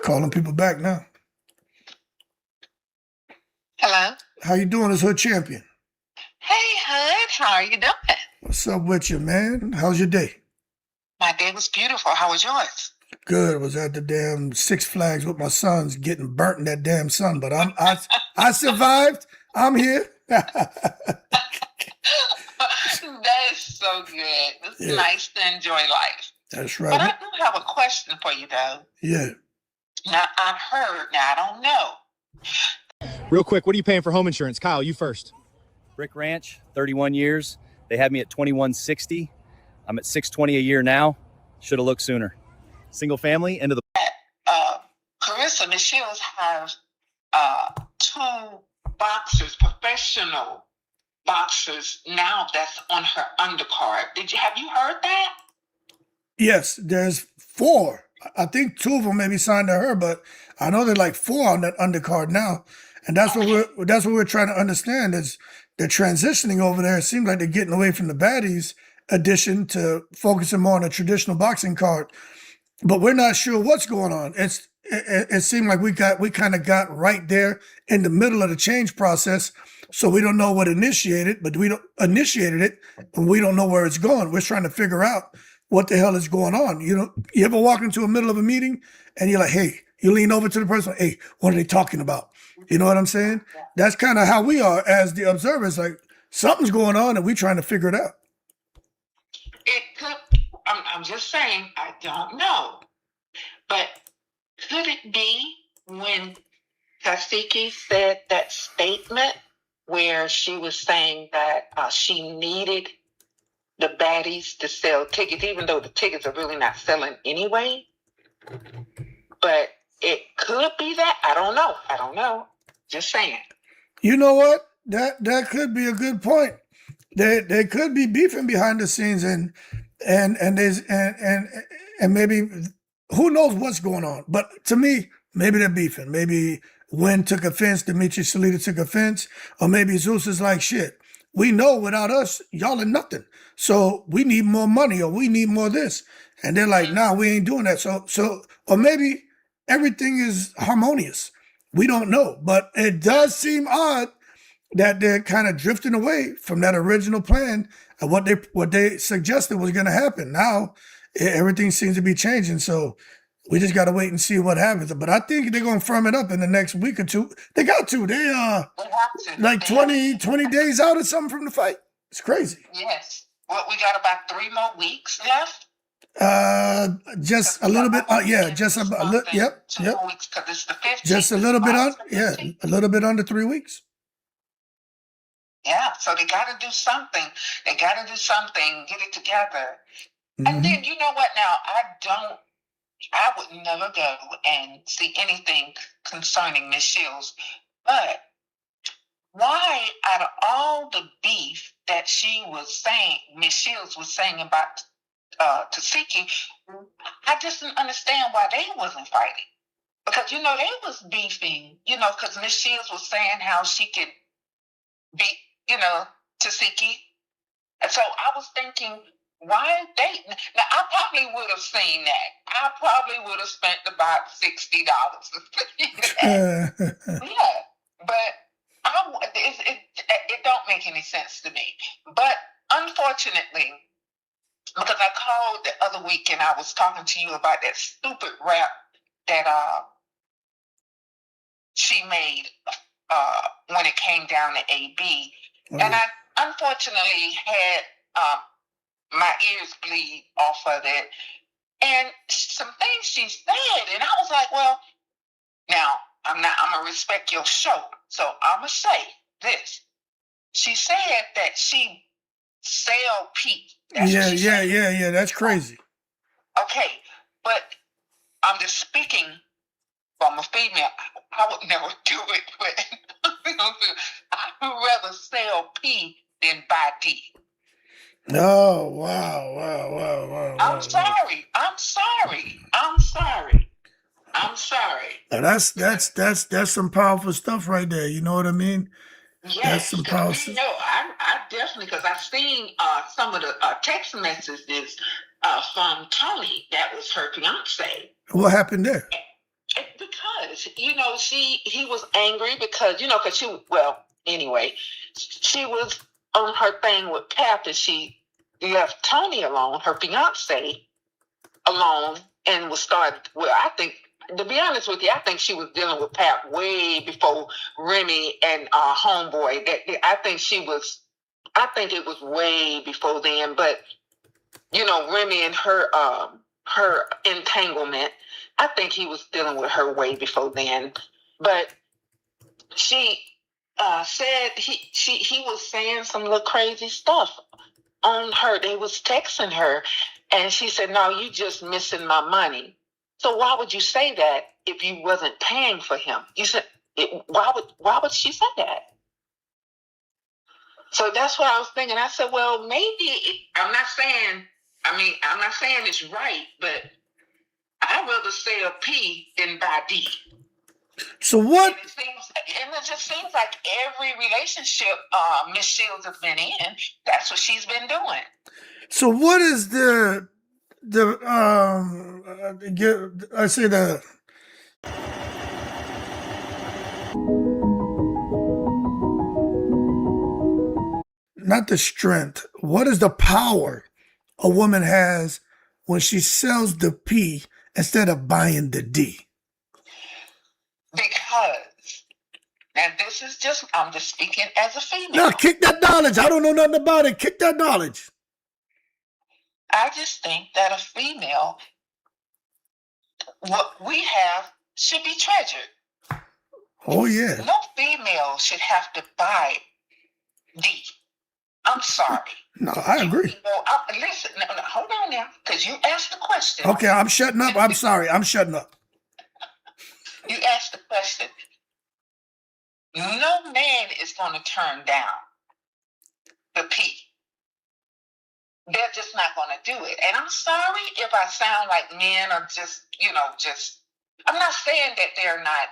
Calling people back now. Hello. How you doing as Hood Champion? Hey, Hood. How are you doing? What's up with you, man? How's your day? My day was beautiful. How was yours? Good. Was at the damn Six Flags with my sons getting burnt in that damn sun, but I survived. I'm here. That is so good. It's Yeah, nice to enjoy life. that's But I right. do have a question for you, though. Yeah. Now, I don't know. Real quick, what are you paying for home insurance? Kyle, you first. Brick Ranch, 31 years. They had me at 2160. I'm at 620 a year now. Should have looked sooner. Single family, into the Clarissa, Michelle's have two boxers, professional boxers now that's on her undercard. Have you heard that? Yes, there's four. I think two of them maybe signed to her, but I know there's like four on that undercard now, and that's what we're trying to understand is they're transitioning over there. It seems like they're getting away from the baddies edition to focusing more on a traditional boxing card, but we're not sure what's going on. It seemed like we kind of got right there in the middle of the change process, so we don't know what initiated, but we don't initiated it, and we don't know where it's going. We're trying to figure out what the hell is going on. You know, you ever walk into the middle of a meeting and you're like, hey, you lean over to the person, hey, what are they talking about? You know what I'm saying? That's kind of how we are as the observers. Like something's going on and we're trying to figure it out. It could. I'm just saying. I don't know, but could it be when Tasiki said that statement where she was saying that she needed the baddies to sell tickets, even though the tickets are really not selling anyway? But it could be that. I don't know. Just saying. You know what? That could be a good point. They could be beefing behind the scenes and there's and maybe who knows what's going on. But to me, maybe they're beefing. Maybe Wen took offense, Dimitri Salita took offense, or maybe Zeus is like, shit, we know without us, y'all are nothing. So we need more money or we need more this. And they're like, nah, we ain't doing that. So or maybe everything is harmonious. We don't know. But it does seem odd that they're kind of drifting away from that original plan and what they suggested was going to happen. Now everything seems to be changing. So we just got to wait and see what happens. But I think they're going to firm it up in the next week or two. They got to. They are like 20 days out or something from the fight. It's crazy. Yes. Well, we got about 3 more weeks left. Just a little bit. Yeah, just a little. Yep. 2 more weeks because it's the 15th. Just a little bit on. Yeah, a little bit under 3 weeks. Yeah. So they got to do something. Get it together. Mm-hmm. And then you know what? Now I would never go and see anything concerning Miss Shields, but why, out of all the beef that Miss Shields was saying about Tasiki, I just didn't understand why they wasn't fighting. Because, they was beefing, because Miss Shields was saying how she could beat, Tasiki. And so I was thinking, why they? Now, I probably would have seen that. I probably would have spent about $60 to see that. Yeah, but it don't make any sense to me. But unfortunately, because I called the other week and I was talking to you about that stupid rap that she made when it came down to AB, and I unfortunately had my ears bleed off of it, and some things she said, and I was like, well, now I'm gonna respect your show, so I'm gonna say this. She said that she sell Pete. Yeah. That's crazy. Okay, but I'm just speaking from a female. I would never do it, but I would rather sell P than buy D. Oh, wow. I'm sorry. Now that's some powerful stuff right there. You know what I mean? Yes, that's some powerful. I definitely, because I've seen some of the text messages from Tony. That was her fiance. What happened there? he was angry because, because she was on her thing with Pap, and she left Tony alone, her fiance alone, and I think, to be honest with you, I think she was dealing with Pap way before Remy and Homeboy. I think it was way before then, but Remy and her entanglement, I think he was dealing with her way before then. But she said he was saying some little crazy stuff on her. They was texting her, and she said, "No, you just missing my money." So why would you say that if you wasn't paying for him? You said, why would she say that? So that's what I was thinking. I said, well, maybe I'm not saying it's right, but I'd rather say a P than buy D. So what? And it just seems like every relationship Miss Shields has been in, that's what she's been doing. So what is not the strength. What is the power a woman has when she sells the P instead of buying the D? Because, and I'm just speaking as a female. No, kick that knowledge. I don't know nothing about it. Kick that knowledge. I just think that a female, what we have should be treasured. Oh, yeah. No female should have to buy D. I'm sorry. No, I agree. Listen, hold on now, because you asked the question. Okay, I'm shutting up. I'm sorry. I'm shutting up. You asked the question. No man is going to turn down the P. They're just not going to do it. And I'm sorry if I sound like men are I'm not saying that they're not.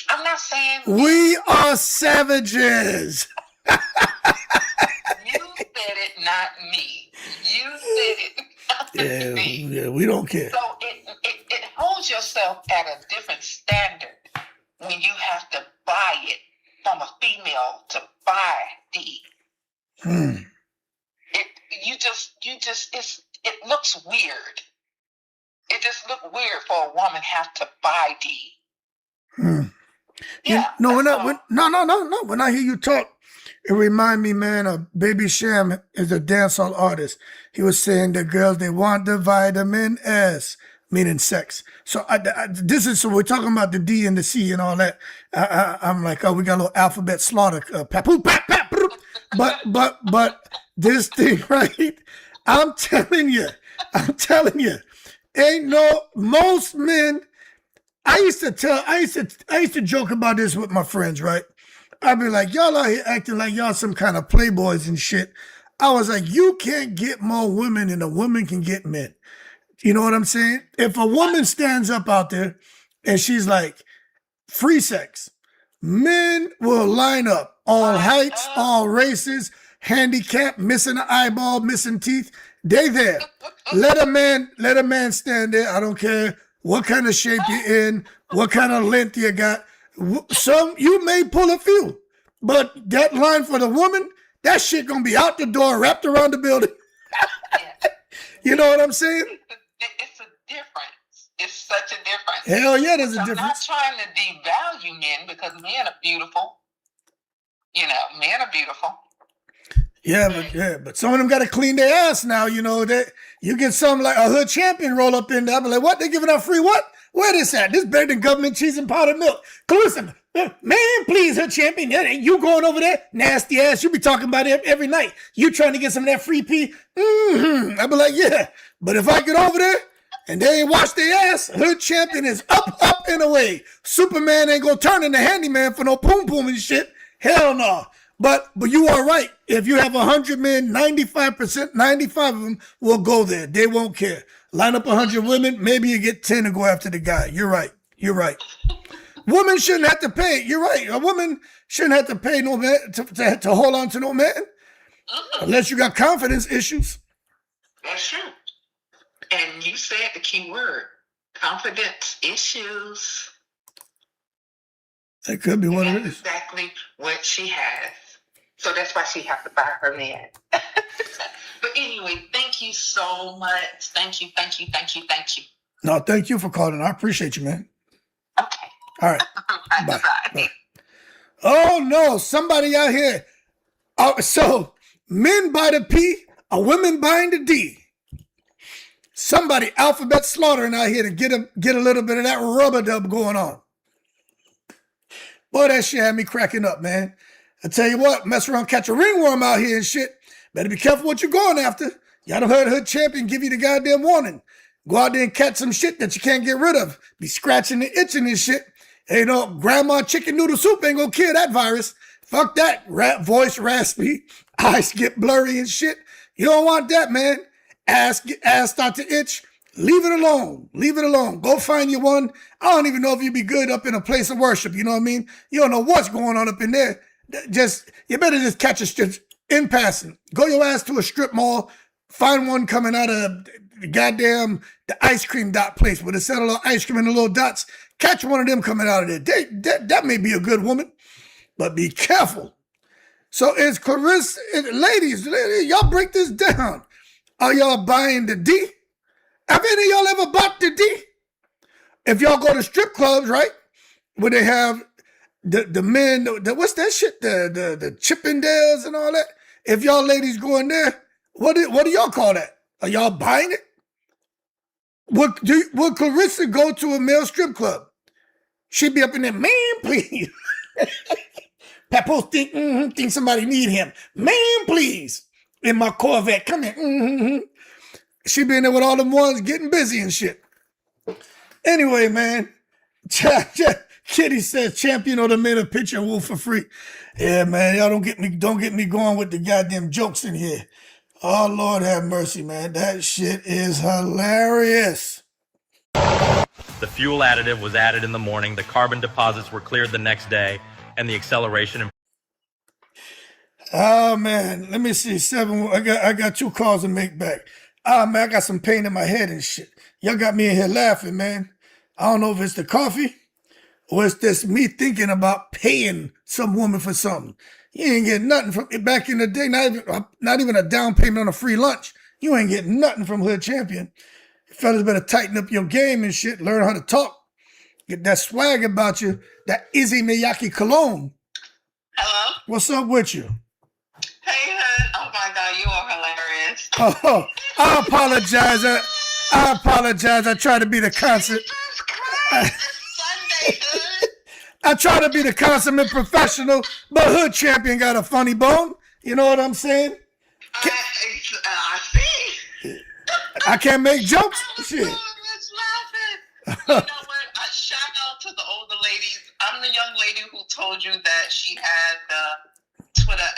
I'm not saying. We are savages. You said it, not me. You said it, not me. Yeah, we don't care. So it holds yourself at a different standard when you have to buy it from a female to buy D. It looks weird. It just looked weird for a woman have to buy D. Yeah. No, when I hear you talk, it remind me, man, of Baby Sham is a dancehall artist. He was saying the girls, they want the vitamin S, meaning sex. So so we're talking about the D and the C and all that. I'm like, oh, we got a little alphabet slaughter. But this thing, right? I'm telling you, ain't most men. I used to joke about this with my friends, right? I'd be like, y'all out here acting like y'all some kind of playboys and shit. I was like, you can't get more women than a woman can get men. You know what I'm saying? If a woman stands up out there and she's like, free sex, men will line up, all heights, all races, handicap, missing an eyeball, missing teeth. They there. Let a man stand there. I don't care what kind of shape you're in, what kind of length you got. You may pull a few, but that line for the woman, that shit gonna be out the door, wrapped around the building. You know what I'm saying? It's a difference. It's such a difference. Hell yeah, there's a difference. I'm not trying to devalue men because men are beautiful. Men are beautiful. But some of them got to clean their ass now. That you get something like a hood champion roll up in there. I be like, what? They giving out free what? Where this at? This better than government cheese and powdered milk. Listen, man, please, hood champion. You going over there, nasty ass. You be talking about it every night. You trying to get some of that free pee? I be like, yeah. But if I get over there and they ain't wash their ass, hood champion is up and away. Superman ain't gonna turn into handyman for no poom poom and shit. Hell no. But you are right. If you have 100 men, 95% of them will go there. They won't care. Line up 100 women, maybe you get 10 to go after the guy. You're right. Women shouldn't have to pay. You're right. A woman shouldn't have to pay no man to hold on to no man. Unless you got confidence issues. That's true. And you said the key word, Confidence issues. It could be what it That's is. exactly what she has. So that's why she has to buy her man. But anyway, thank you so much. Thank you. No, thank you for calling. I appreciate you, man. Okay. All right. Bye. Bye. Oh, no. Somebody out here. So men buy the P, or women buying the D. Somebody alphabet slaughtering out here to get a little bit of that rubber dub going on. Boy, that shit had me cracking up, man. I tell you what, mess around, catch a ringworm out here and shit. Better be careful what you're going after. Y'all done heard Hood Champion give you the goddamn warning. Go out there and catch some shit that you can't get rid of. Be scratching and itching and shit. And, you know, grandma chicken noodle soup ain't gonna kill that virus. Fuck that. Voice raspy, eyes get blurry and shit. You don't want that, man. Ass start to itch. Leave it alone. Leave it alone. Go find you one. I don't even know if you'd be good up in a place of worship. You know what I mean? You don't know what's going on up in there. You better just catch a strip in passing. Go your ass to a strip mall. Find one coming out of the ice cream dot place where they sell a little ice cream and the little dots. Catch one of them coming out of there. That may be a good woman, but be careful. So it's Clarissa, ladies, y'all break this down. Are y'all buying the D? Have any of y'all ever bought the D? If y'all go to strip clubs, right, where they have the men, what's that shit, the Chippendales and all that. If y'all ladies go in there, what do y'all call that? Are y'all buying it? Would Clarissa go to a male strip club? She'd be up in there, man, please. Papoose think somebody need him. Man, please. In my Corvette, come here. She be in there with all them ones getting busy and shit. Anyway, man, Kitty says champion or the men of pitch and wolf for free. Yeah, man, y'all don't get me going with the goddamn jokes in here. Oh, Lord have mercy, man. That shit is hilarious. The fuel additive was added in the morning, the carbon deposits were cleared the next day, and the acceleration. Oh, man, let me see. I got 2 calls to make back. Ah, man, I got some pain in my head and shit. Y'all got me in here laughing, man. I don't know if it's the coffee or it's just me thinking about paying some woman for something. You ain't getting nothing from it back in the day, not even a down payment on a free lunch. You ain't getting nothing from Hood Champion. You fellas better tighten up your game and shit, learn how to talk. Get that swag about you, that Izzy Miyake cologne. Hello? What's up with you? Hey, Hood. Oh, my God, you are hilarious. Oh, I apologize. I apologize. I try to be the constant. Jesus Christ, it's Sunday, Hood. I try to be the consummate professional, but Hood Champion got a funny bone. You know what I'm saying? I see. I can't make jokes. Shit. I was laughing. You know what? I shout out to the older ladies. I'm the young lady who told you that she had the Twitter